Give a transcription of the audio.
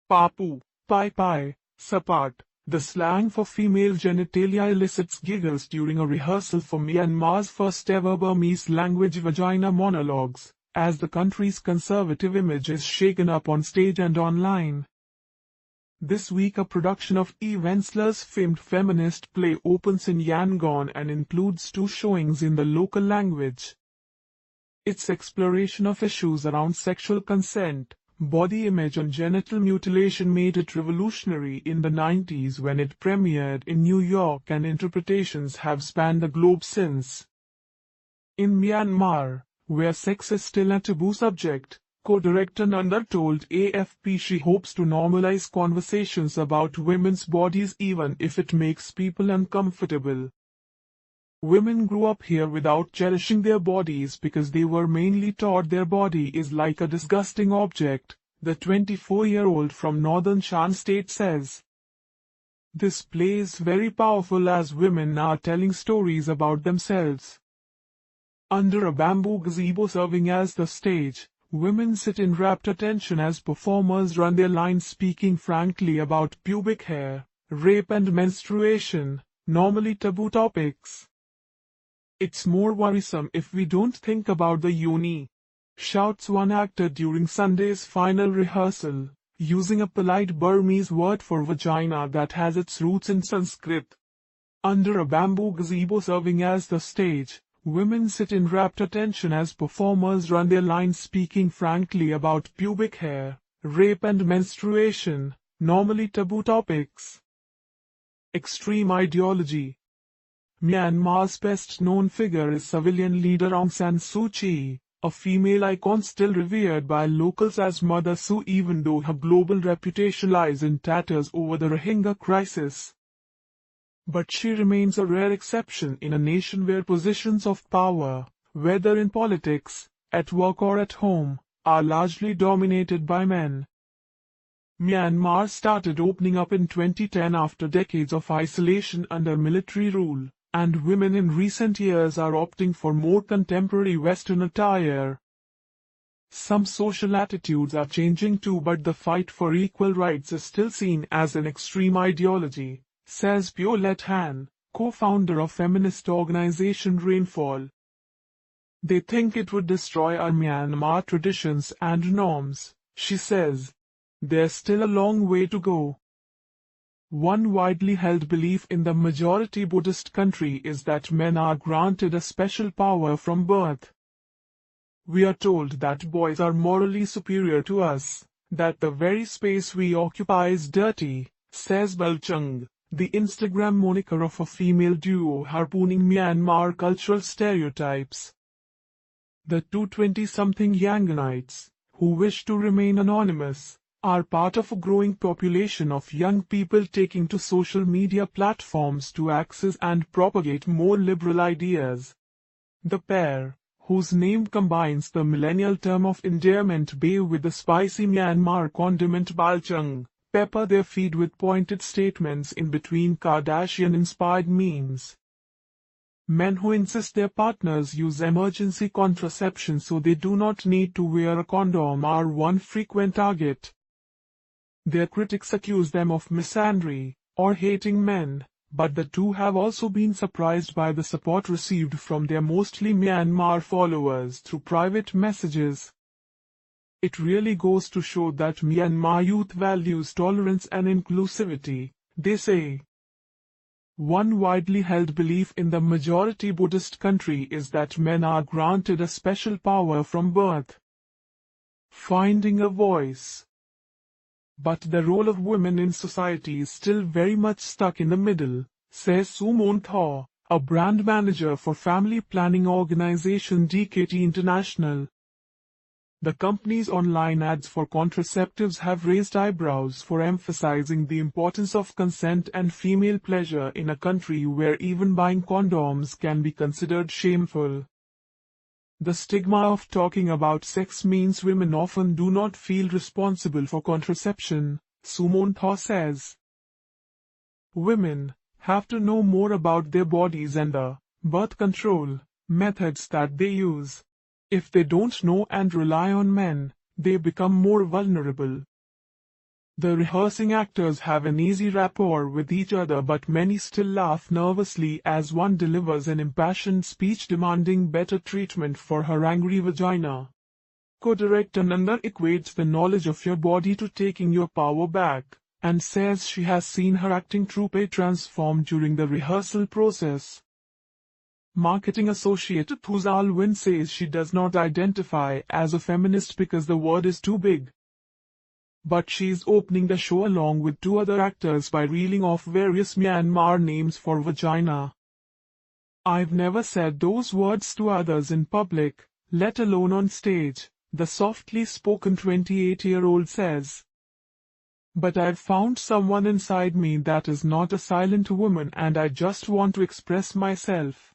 Papu, pai, sapat, the slang for female genitalia elicits giggles during a rehearsal for Myanmar's first ever Burmese language Vagina Monologues, as the country's conservative image is shaken up on stage and online. This week a production of E. Wensler's famed feminist play opens in Yangon and includes 2 showings in the local language. Its exploration of issues around sexual consent, body image and genital mutilation made it revolutionary in the 90s when it premiered in New York, and interpretations have spanned the globe since. In Myanmar, where sex is still a taboo subject, co-director Nanda told AFP she hopes to normalize conversations about women's bodies even if it makes people uncomfortable. Women grew up here without cherishing their bodies because they were mainly taught their body is like a disgusting object, the 24-year-old from northern Shan state says. This play is very powerful as women are telling stories about themselves. Under a bamboo gazebo serving as the stage, women sit in rapt attention as performers run their lines speaking frankly about pubic hair, rape and menstruation, normally taboo topics. "It's more worrisome if we don't think about the yoni," shouts one actor during Sunday's final rehearsal, using a polite Burmese word for vagina that has its roots in Sanskrit. Under a bamboo gazebo serving as the stage, women sit in rapt attention as performers run their lines speaking frankly about pubic hair, rape and menstruation, normally taboo topics. Extreme ideology. Myanmar's best-known figure is civilian leader Aung San Suu Kyi, a female icon still revered by locals as Mother Sue even though her global reputation lies in tatters over the Rohingya crisis. But she remains a rare exception in a nation where positions of power, whether in politics, at work or at home, are largely dominated by men. Myanmar started opening up in 2010 after decades of isolation under military rule, and women in recent years are opting for more contemporary Western attire. Some social attitudes are changing too, but the fight for equal rights is still seen as an extreme ideology, says Violette Han, co-founder of feminist organization Rainfall. They think it would destroy our Myanmar traditions and norms, she says. There's still a long way to go. One widely held belief in the majority Buddhist country is that men are granted a special power from birth. We are told that boys are morally superior to us, that the very space we occupy is dirty, says Balchung, the Instagram moniker of a female duo harpooning Myanmar cultural stereotypes. The 220-something Yanganites, who wish to remain anonymous, are part of a growing population of young people taking to social media platforms to access and propagate more liberal ideas. The pair, whose name combines the millennial term of endearment bae with the spicy Myanmar condiment balchung, pepper their feed with pointed statements in between Kardashian-inspired memes. Men who insist their partners use emergency contraception so they do not need to wear a condom are one frequent target. Their critics accuse them of misandry, or hating men, but the two have also been surprised by the support received from their mostly Myanmar followers through private messages. It really goes to show that Myanmar youth values tolerance and inclusivity, they say. One widely held belief in the majority Buddhist country is that men are granted a special power from birth. Finding a voice. But the role of women in society is still very much stuck in the middle, says Sumon Thaw, a brand manager for family planning organization DKT International. The company's online ads for contraceptives have raised eyebrows for emphasizing the importance of consent and female pleasure in a country where even buying condoms can be considered shameful. The stigma of talking about sex means women often do not feel responsible for contraception, Sumon Thaw says. Women have to know more about their bodies and the birth control methods that they use. If they don't know and rely on men, they become more vulnerable. The rehearsing actors have an easy rapport with each other, but many still laugh nervously as one delivers an impassioned speech demanding better treatment for her angry vagina. Co-director Nanda equates the knowledge of your body to taking your power back, and says she has seen her acting troupe transform during the rehearsal process. Marketing associate Thuzal Win says she does not identify as a feminist because the word is too big. But she's opening the show along with two other actors by reeling off various Myanmar names for vagina. "I've never said those words to others in public, let alone on stage," the softly spoken 28-year-old says. "But I've found someone inside me that is not a silent woman, and I just want to express myself."